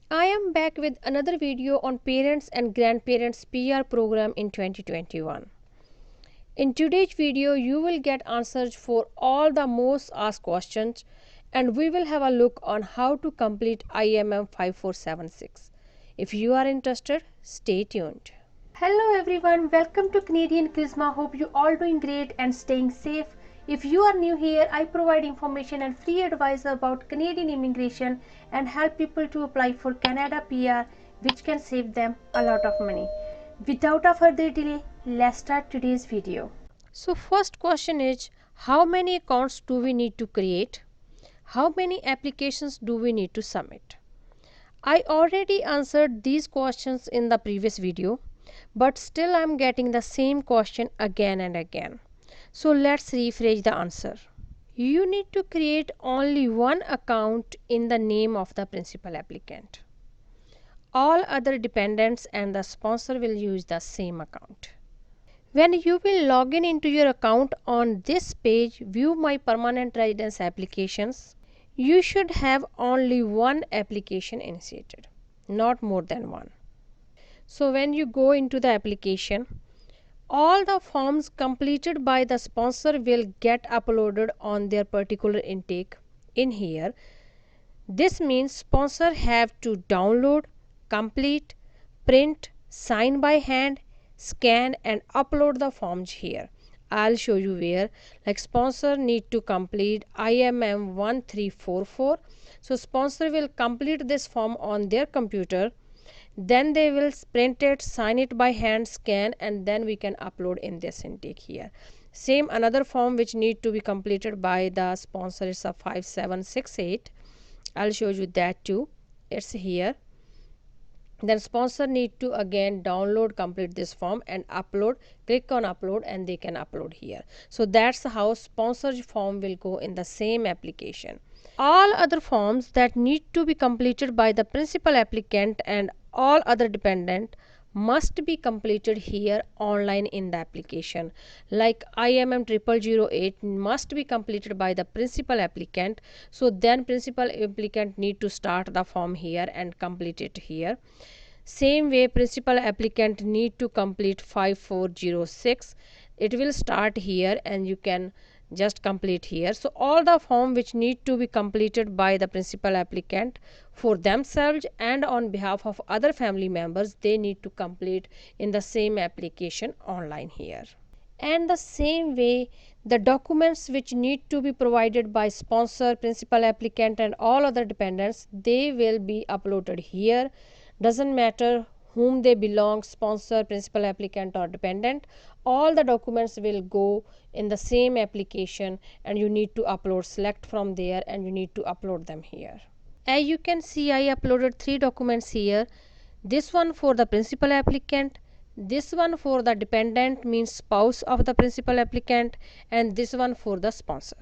I am back with another video on parents and grandparents PR program in 2021. In today's video, you will get answers for all the most asked questions and we will have a look on how to complete IMM 5476. If you are interested, stay tuned. Hello everyone, welcome to Canadian Charisma. Hope you all doing great and staying safe. If you are new here, I provide information and free advice about Canadian immigration and help people to apply for Canada PR, which can save them a lot of money. Without a further delay, let's start today's video. So first question is, how many accounts do we need to create? How many applications do we need to submit? I already answered these questions in the previous video, but still I am getting the same question again and again. So let's rephrase the answer. You need to create only one account in the name of the principal applicant. All other dependents and the sponsor will use the same account. When you will log in into your account on this page, view my permanent residence applications, you should have only one application initiated, not more than one. So when you go into the application, all the forms completed by the sponsor will get uploaded on their particular intake in here. This means sponsor have to download, complete, print, sign by hand, scan and upload the forms here. I'll show you where. Like sponsor need to complete IMM 1344. So sponsor will complete this form on their computer. Then they will print it, sign it by hand, scan and then we can upload in this intake here. Same another form which need to be completed by the sponsor is a 5768. I'll show you that too. It's here. Then sponsor need to again download, complete this form and upload. Click on upload and they can upload here. So that's how sponsor form will go in the same application. All other forms that need to be completed by the principal applicant and all other dependent must be completed here online in the application. Like IMM 0008 must be completed by the principal applicant. So then principal applicant need to start the form here and complete it here. Same way principal applicant need to complete 5406. It will start here and you can just complete here. So all the form which need to be completed by the principal applicant for themselves and on behalf of other family members, they need to complete in the same application online here. And the same way the documents which need to be provided by sponsor, principal applicant and all other dependents, they will be uploaded here. Doesn't matter whom they belong, sponsor, principal applicant or dependent, all the documents will go in the same application and you need to upload, select from there and you need to upload them here. As you can see, I uploaded 3 documents here. This one for the principal applicant, this one for the dependent means spouse of the principal applicant and this one for the sponsor.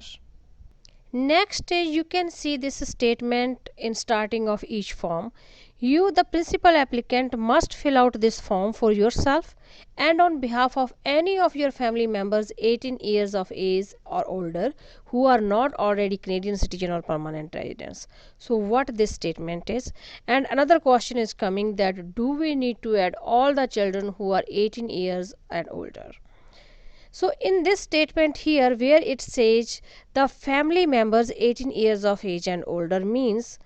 Next is you can see this statement in starting of each form. You, the principal applicant, must fill out this form for yourself and on behalf of any of your family members 18 years of age or older who are not already Canadian citizen or permanent residents. So what this statement is. And another question is coming that do we need to add all the children who are 18 years and older? So in this statement here where it says the family members 18 years of age and older means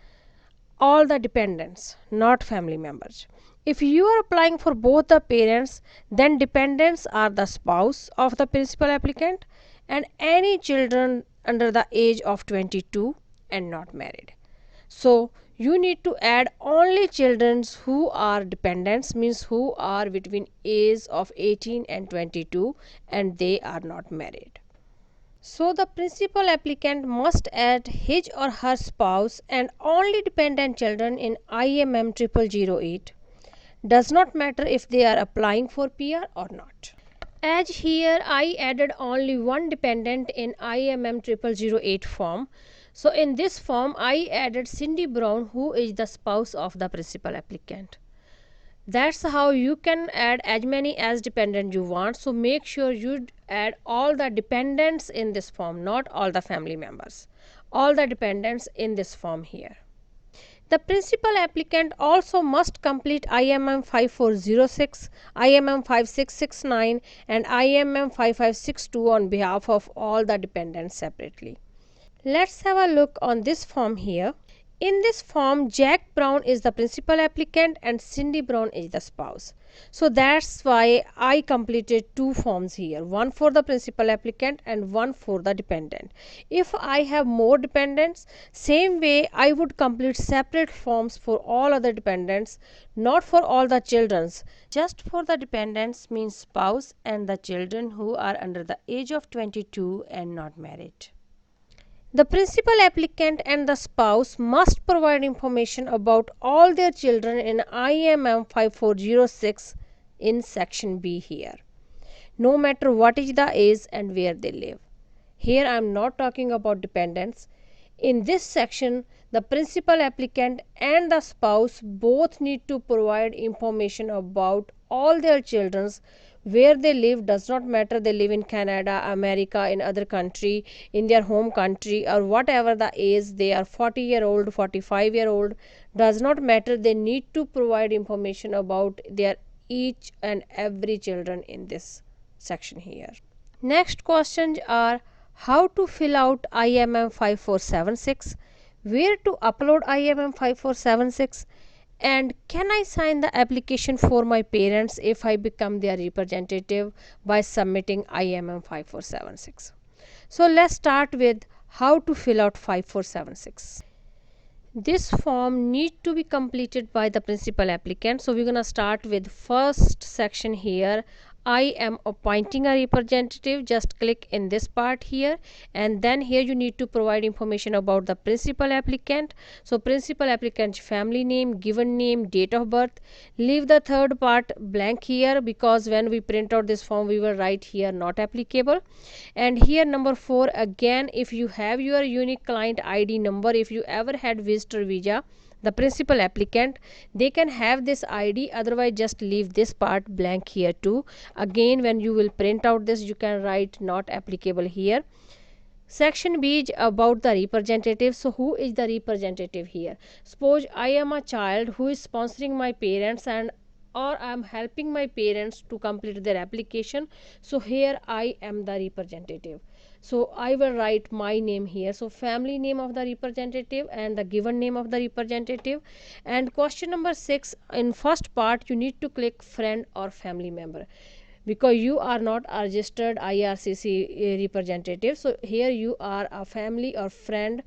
all the dependents, not family members. If you are applying for both the parents, then dependents are the spouse of the principal applicant and any children under the age of 22 and not married. So you need to add only children who are dependents means who are between age of 18 and 22 and they are not married. So the principal applicant must add his or her spouse and only dependent children in IMM 0008. Does not matter if they are applying for PR or not. As here I added only one dependent in IMM 0008 form. So in this form I added Cindy Brown who is the spouse of the principal applicant. That's how you can add as many as dependent you want. So make sure you add all the dependents in this form, not all the family members. All the dependents in this form here. The principal applicant also must complete IMM 5406, IMM 5669 and IMM 5562 on behalf of all the dependents separately. Let's have a look on this form here. In this form, Jack Brown is the principal applicant and Cindy Brown is the spouse. So that's why I completed two forms here, one for the principal applicant and one for the dependent. If I have more dependents, same way I would complete separate forms for all other dependents, not for all the children's. Just for the dependents means spouse and the children who are under the age of 22 and not married. The principal applicant and the spouse must provide information about all their children in IMM 5406 in section B here, no matter what is the age and where they live. Here I am not talking about dependents. In this section, the principal applicant and the spouse both need to provide information about all their children's. Where they live does not matter, they live in Canada, America, in other country, in their home country, or whatever the age, they are 40-year-old, 45-year-old, does not matter. They need to provide information about their each and every children in this section here. Next questions are how to fill out IMM 5476, where to upload IMM 5476, and can I sign the application for my parents if I become their representative by submitting IMM 5476. So let's start with how to fill out 5476. This form need to be completed by the principal applicant. So we're going to start with first section here. I am appointing a representative. Just click in this part here, and then here you need to provide information about the principal applicant. So principal applicant's family name, given name, date of birth. Leave the third part blank here because when we print out this form we will write here not applicable. And here number 4, again, if you have your unique client ID number, if you ever had visitor visa, the principal applicant, they can have this ID, otherwise just leave this part blank here too. Again, when you will print out this, you can write not applicable here. Section B is about the representative. So who is the representative here? Suppose I am a child who is sponsoring my parents and or I am helping my parents to complete their application. So here I am the representative. So I will write my name here. So family name of the representative and the given name of the representative. And question number 6, in first part you need to click friend or family member because you are not a registered IRCC representative. So here you are a family or friend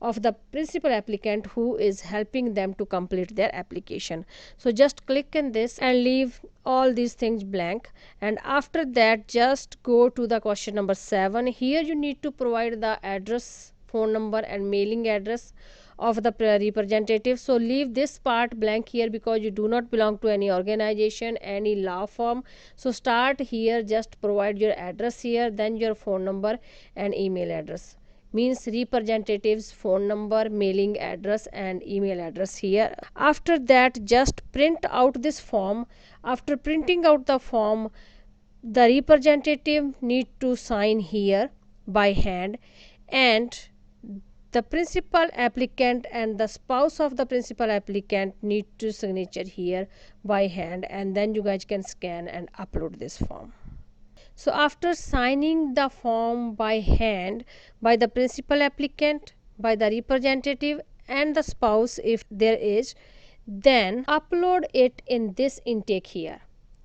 of the principal applicant who is helping them to complete their application. So just click in this and leave all these things blank, and after that just go to the question number 7. Here you need to provide the address, phone number and mailing address of the representative. So leave this part blank here because you do not belong to any organization, any law firm. So start here, just provide your address here, then your phone number and email address. Means representative's phone number, mailing address and email address here. After that just print out this form. After printing out the form, the representative need to sign here by hand, and the principal applicant and the spouse of the principal applicant need to signature here by hand, and then you guys can scan and upload this form. So after signing the form by hand by the principal applicant, by the representative and the spouse if there is, then upload it in this intake here.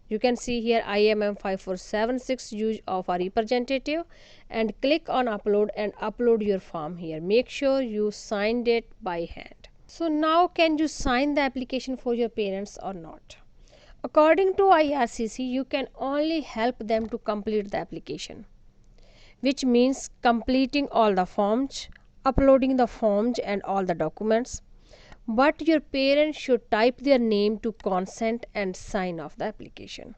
You can see here IMM 5476 use of a representative, and click on upload and upload your form here. Make sure you signed it by hand. So now can you sign the application for your parents or not? According to IRCC, you can only help them to complete the application, which means completing all the forms, uploading the forms and all the documents. But your parents should type their name to consent and sign off the application.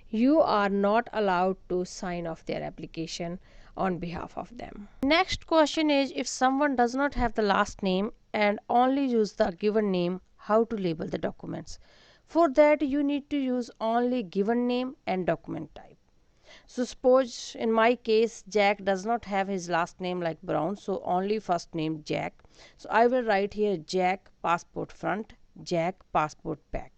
You are not allowed to sign off their application on behalf of them. Next question is, if someone does not have the last name and only use the given name, how to label the documents? For that you need to use only given name and document type. So suppose in my case Jack does not have his last name like Brown, so only first name Jack. So I will write here Jack passport front, Jack passport back.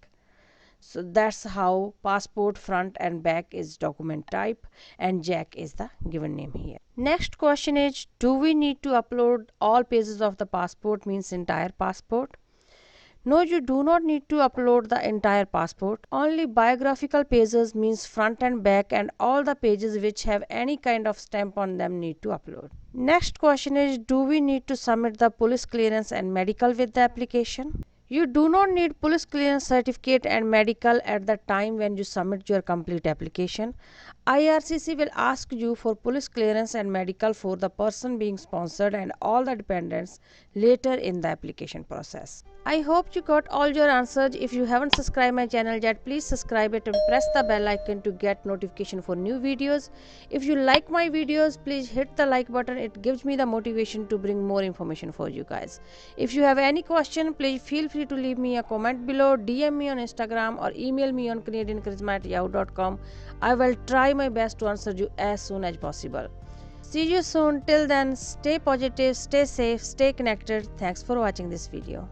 So that's how passport front and back is document type, and Jack is the given name here. Next question is, do we need to upload all pages of the passport, means entire passport? No, you do not need to upload the entire passport. Only biographical pages, means front and back, and all the pages which have any kind of stamp on them need to upload. Next question is, do we need to submit the police clearance and medical with the application? You do not need police clearance certificate and medical at the time when you submit your complete application. IRCC will ask you for police clearance and medical for the person being sponsored and all the dependents later in the application process. I hope you got all your answers. If you haven't subscribed my channel yet, please subscribe it and press the bell icon to get notification for new videos. If you like my videos, please hit the like button. It gives me the motivation to bring more information for you guys. If you have any question, please feel free to leave me a comment below, DM me on Instagram or email me on canadiancharisma@yahoo.com. I will try my best to answer you as soon as possible. See you soon. Till then, stay positive, stay safe, stay connected. Thanks for watching this video.